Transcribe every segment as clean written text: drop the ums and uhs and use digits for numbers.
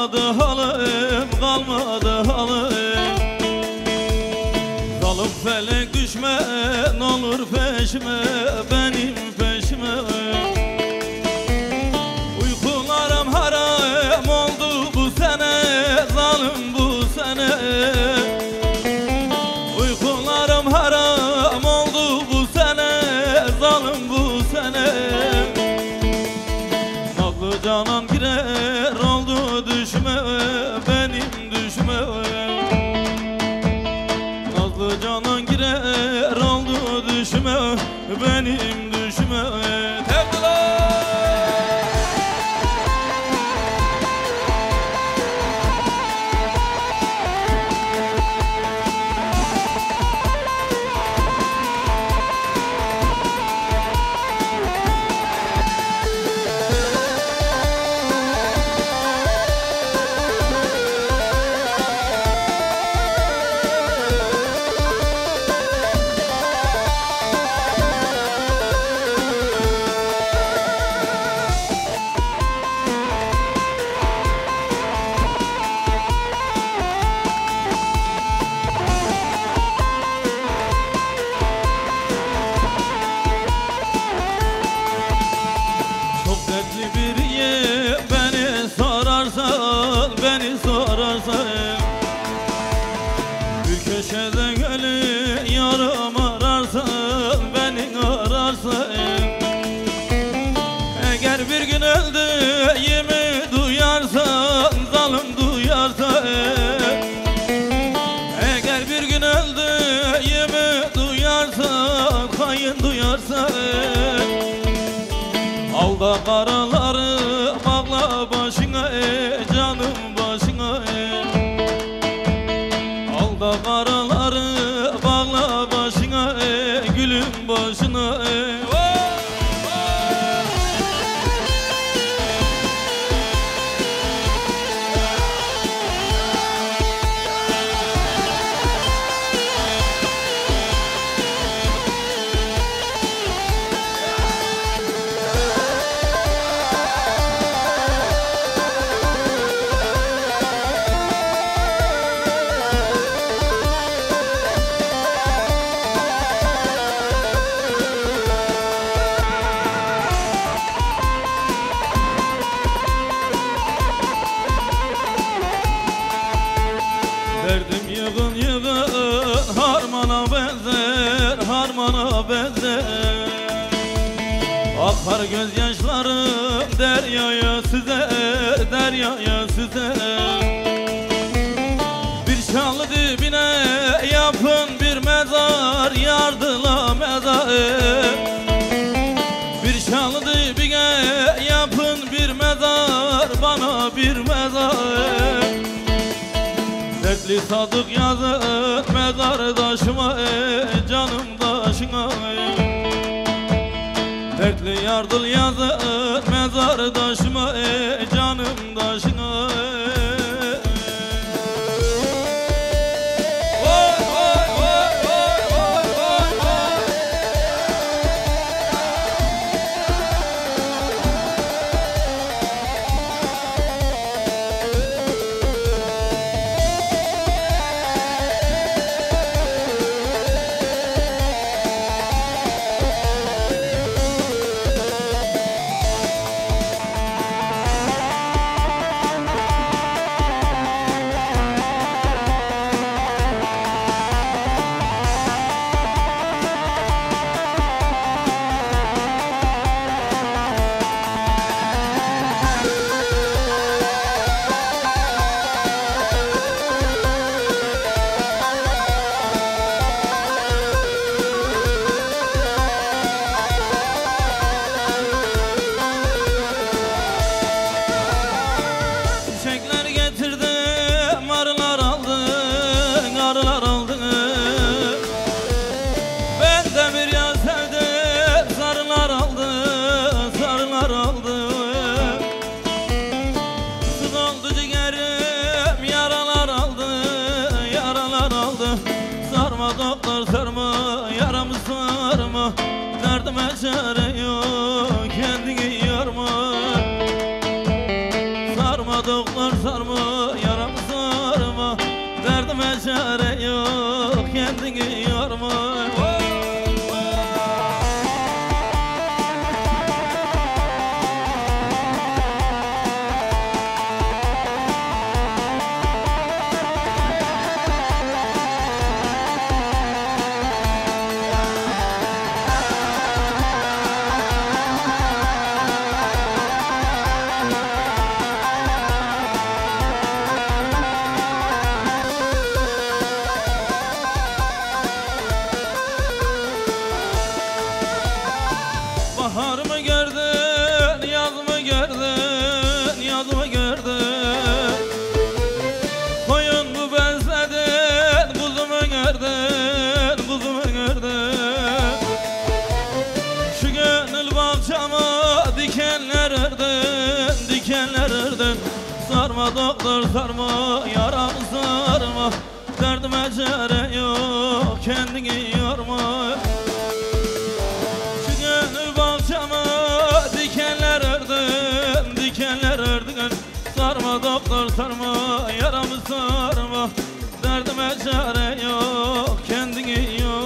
kalmadı halim, kalmadı halim. Zalim felek düşme, n'olur peşime, benim peşime. Uykularım haram oldu bu sene, zalim bu sene. Uykularım haram oldu bu sene, zalim bu sene. Nazlı canan girer oldu düşme, benim düşme. Nazlı canan girer oldu düşme, benim düşme. Beni sorarsan bir köşede gölü yarım ararsan, beni ararsan. Eğer bir gün öldüğümü duyarsan, zalim duyarsan. Eğer bir gün öldüğümü duyarsan, hain duyarsan. Alda karaları bağla başına, canım başına. Alda karaları bağla başına, gülüm başına. Derdim yığın yığın harmana benzer, harmana benzer. Akar gözyaşlarım deryaya süzer, deryaya süzer. Bir şanlı dibine yapın bir mezar, yardıla mezar. Bir şanlı dibine yapın bir mezar, bana bir mezar. Dertli sadık yazın mezardaşıma, canım daşına. Dertli yardıl yazın mezardaşıma, canım daşına. doktor sarma, yaramı sarma, derdim çare yok, kendini yorma. Sarma Sarma doktor sarma, yaramı sarma. Derdime çare yok, kendini yorma. Bahar mı gördün, yaz mı gördün, yaz mı gördün? Koyun mu besledin, kuzu mu gördün, kuzu mu gördün? Şu gönül bahçama dikenler ördün, dikenler ördün. Sarma doktor sarma, yaramı sarma. Derdime çare yok, kendini yorma. Dikenler ördün, dikenler ördün. Sarma doktor sarma, yaramı sarma. Derdime çare yok, kendini yorma.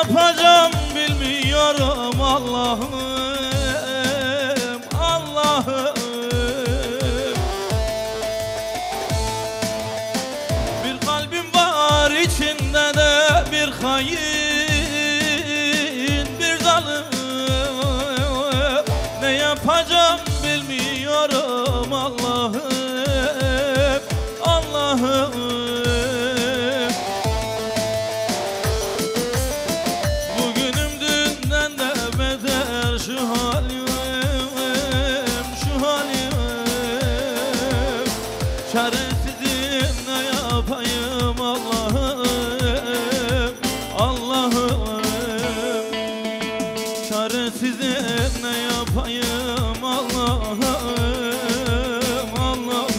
yapacağım bilmiyorum Allah'ım, Allah'ım. Bir kalbim var içinde de bir hain, bir zalim. Ne yapacağım bilmiyorum Allah'ım, Allah'ım. Çaresizim ne yapayım Allah'ım, Allah'ım. Çaresizim ne yapayım Allah'ım, Allah'ım.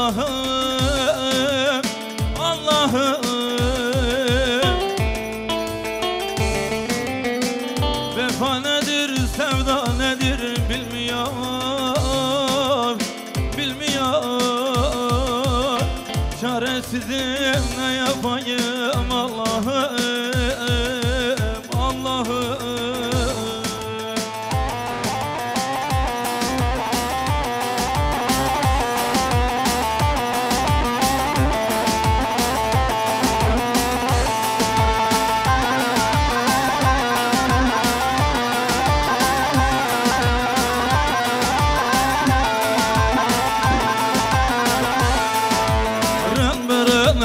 Allah'ım, Allah'ım. Vefa nedir, sevda nedir bilmiyor, bilmiyor. Çaresizim ne yapayım Allah'ım, Allah'ım.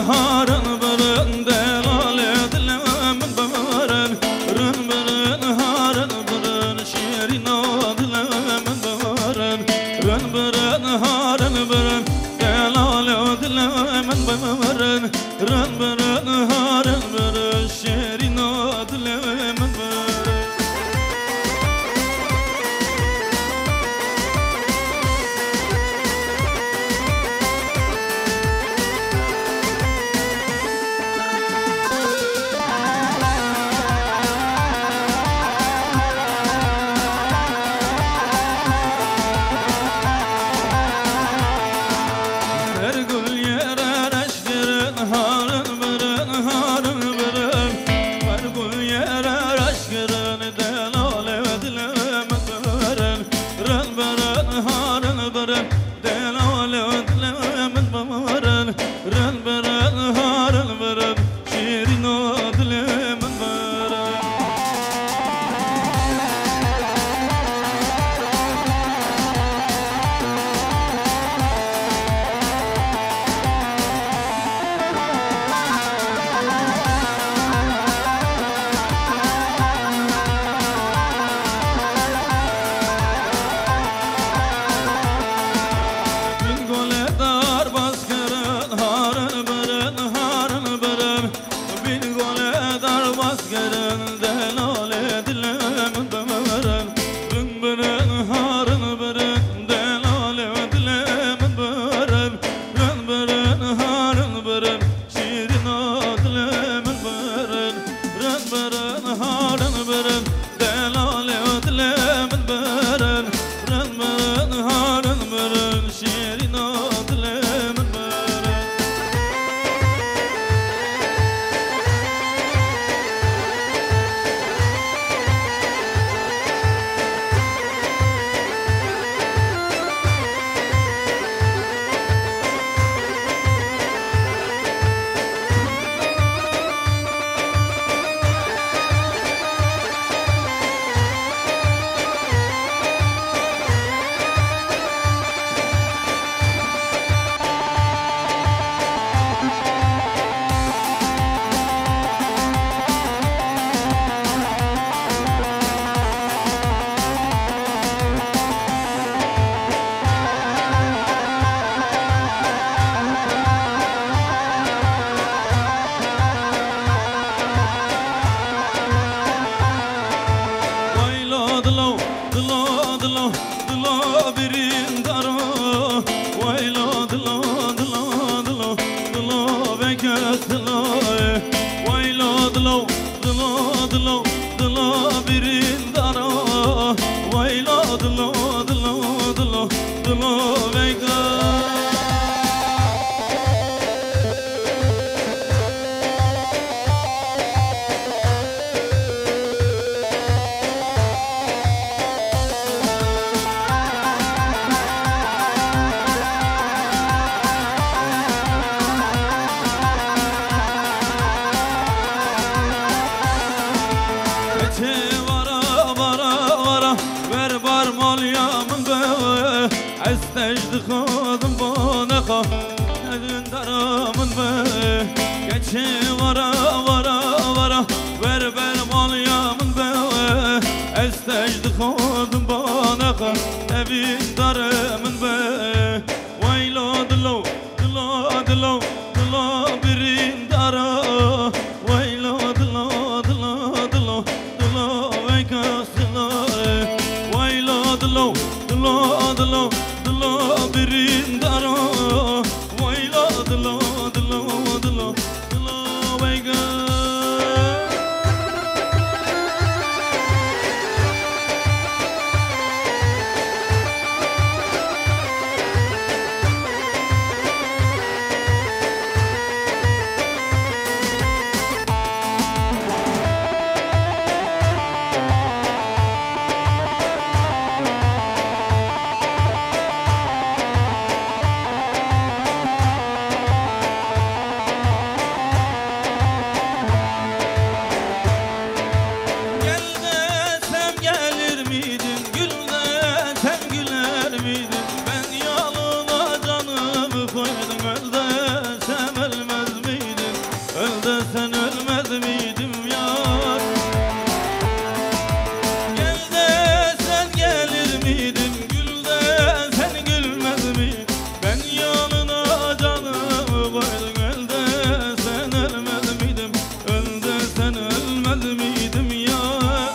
Harın bırın delale dilemin bırın Rın bırın harın bırın şirin dilemin bırın Rın bırın harın bırın delale dilemin bırın Rın bırın harın bırın şirin dilemin bırın استجد خودم با نخوا ندون درامن به گچه ورا ورا ورا ور بر مالیامن به استجد خودم با نخوا نبین درامن به ویلا دلو دلو دلو دلو برین دارا ویلا دلو دلو دلو دلو ویکاس دلو ویلا دلو دلو دلو دلو برین دارا gelir miydim? Ben yoluna canımı koydum. Öl desem ölmez miydim? Öl desen ölmez miydim yar? Gel desen gelir miydim? Gül desen gülmez miydim? Ben yoluna canımı koydum. Öl desen ölmez miydim? Öl desen ölmez miydim yar?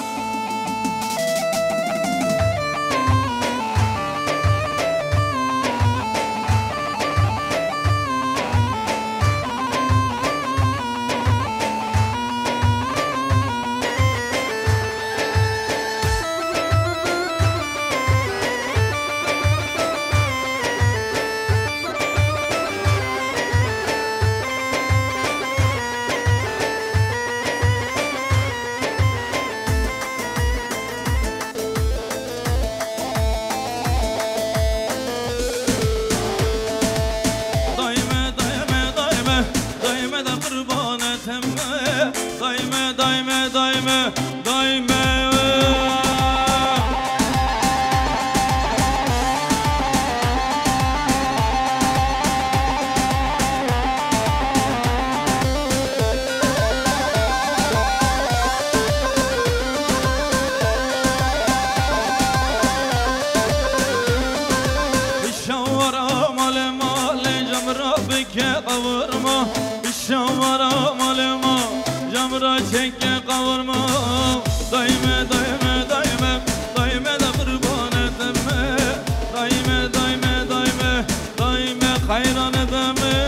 Daime İşavara male male camra beke kavurma İşavara male male camra çekke kavurma Daime daime daime daime de kurban edeme Daime daime daime daime hayran edeme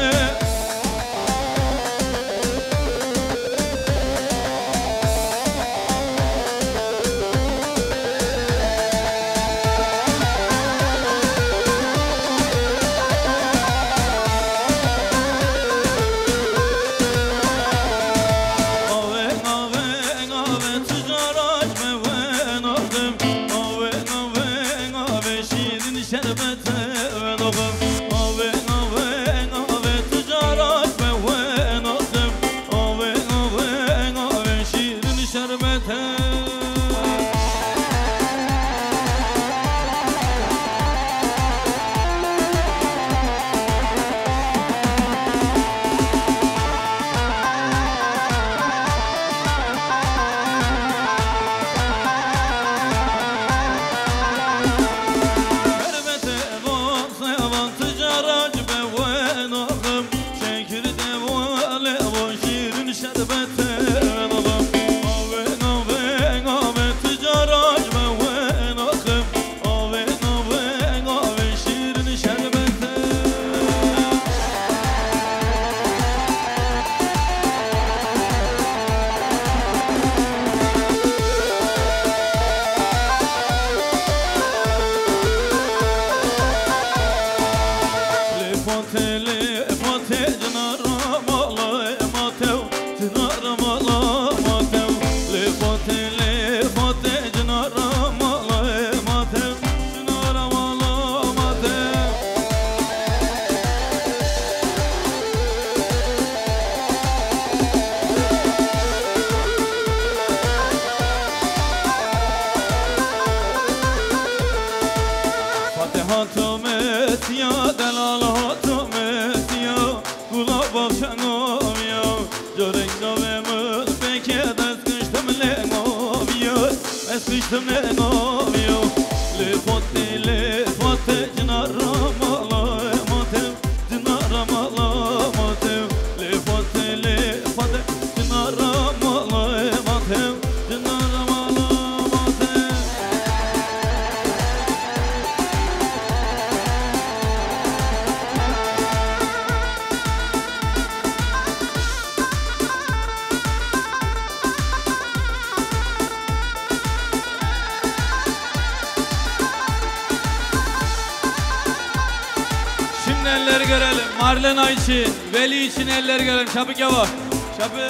Hatum et ya delal hatum et ya Kula bakşanım ya Görek novemur peki eskiştim lengom ya Eskiştim lengom ya Lefote cinaram alay matem Cinaram alay matem Lefote cinaram alay matem Cinaram alay matem Eller görelim. Marlena için, Veli için eller görelim. Çabuk yavaş. Çabuk.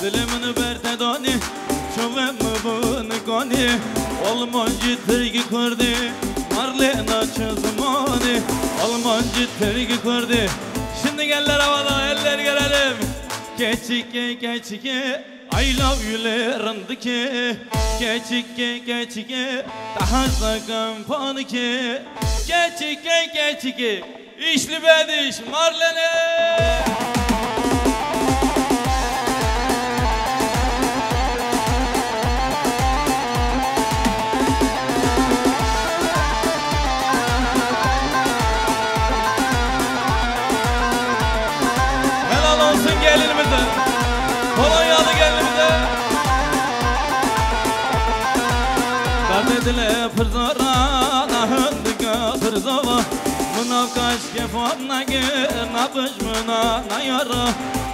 Dilimini berte doni, çuvemmi bunu koni. Almancı tergi kurdi, Marlena çözmani. Almancı tergi kurdi. Şimdi eller havada, eller görelim. Keçike, keçike, I love you lerindeki geçike daha sakın panike geçike işli bediş Marlene helal olsun gelinimize Polonyalı gelinimize Dile pırzara nahındıga pırzava Mınav kaşke famna gir Napış mına na yara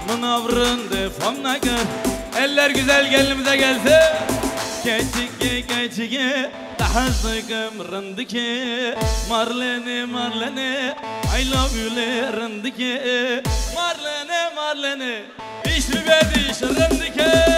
Mınav rındı famna gir Eller güzel gelinimize gelse Geçike daha sıkım rındıke Marlene I love you le rındıke Marlene İşli bediş rındıke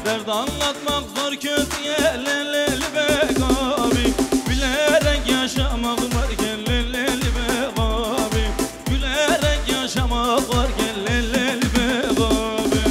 Dert anlatmak zor kötüye leleli be abi Gülerek yaşamak varken leleli be abi Gülerek yaşamak varken leleli be abi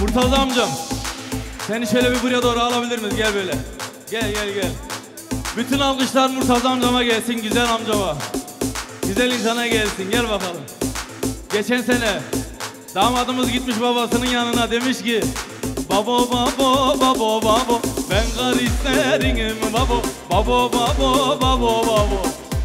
Murtaza amcam seni şöyle bir buraya doğru alabilir miyiz? Gel böyle. Gel. Bütün alkışlar Murtaza amcama gelsin, güzel amcama. Güzel insana gelsin. Gel bakalım. Geçen sene damadımız gitmiş babasının yanına, demiş ki babo ben kar isterim babo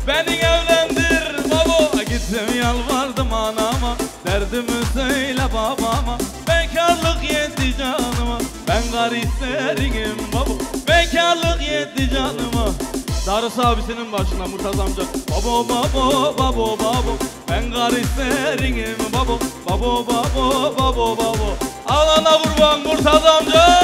beni evlendir babo. Gittim yalvardım anama, derdimi söyle babama. Bekarlık yetti canıma, ben kar isterim babo. Bekarlık yetti canıma. Darısı abisinin başına Murtaza amca. Babo ben kar isterim babo. Alana kurban Murtaza amca.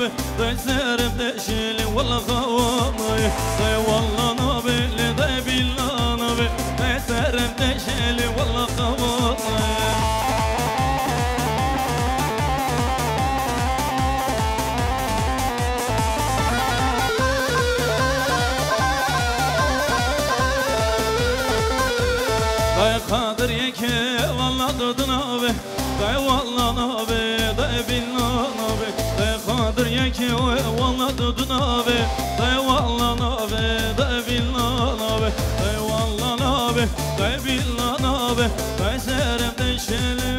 نابي داي سرم دشيلي والله خوامي داي والله نابي داي بالله نابي داي سرم دشيلي والله خوامي داي خاطر يكي والله دودن نابي داي والله نابي داي بالله نابي داي خاطر يكي والله دودن نابي داي والله نابي داي بالله نابي داي والله نابي داي بالله نابي داي سرم دشيلي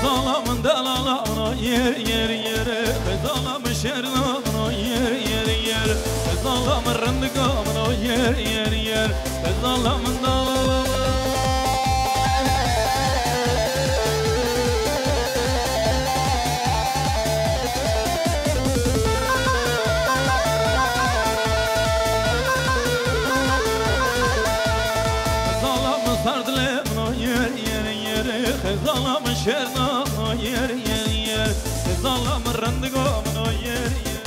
Zalamın dalalamına yer yer yer Zalamın şernamına yer yer yer Zalamın rındıkamına yer yer yer Zalamın dalalamına Zalamın sardılemına yer yer yer Zalamın şernamına yer yer yer Zalamın rındıkamına yer yer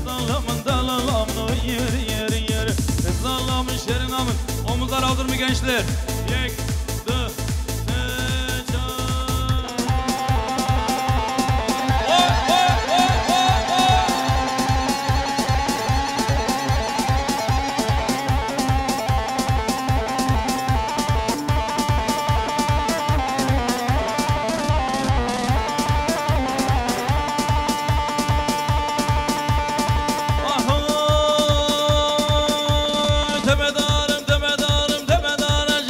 Zalamın dalalamına yer yer yer Zalamın şernamın omuzlar aldır mı gençler? Yek, dı, Temedarım, temedarım, temedarım,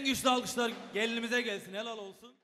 güçlü alkışlar gelinimize gelsin. Helal olsun.